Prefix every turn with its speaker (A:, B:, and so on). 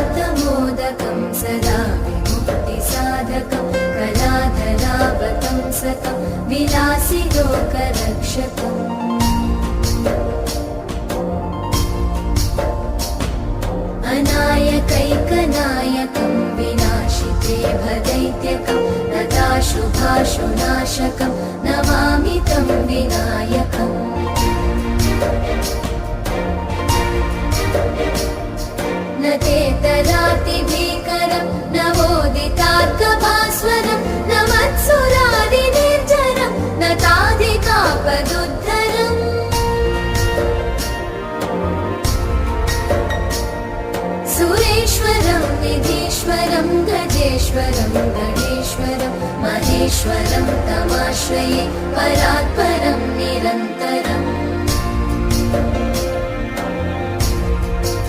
A: कलातमोदकं सदा विमुक्तिसाधकं कलाधरावतं सतं विलासि लोकरक्षकम् अनायकैकनायकं विनाशिते भदैत्यकं नताशुभाशुनाशकं नमामि तं विनायकम् न तेतरातिभीकरं नवोदितार्कभास्वरं न मत्सुरादिनिर्जरं न ताधिकापदुद्धरम् सुरेश्वरं निधीश्वरं गजेश्वरं गणेश्वरं महेश्वरं तमाश्रये परात्परं निरन्तरम्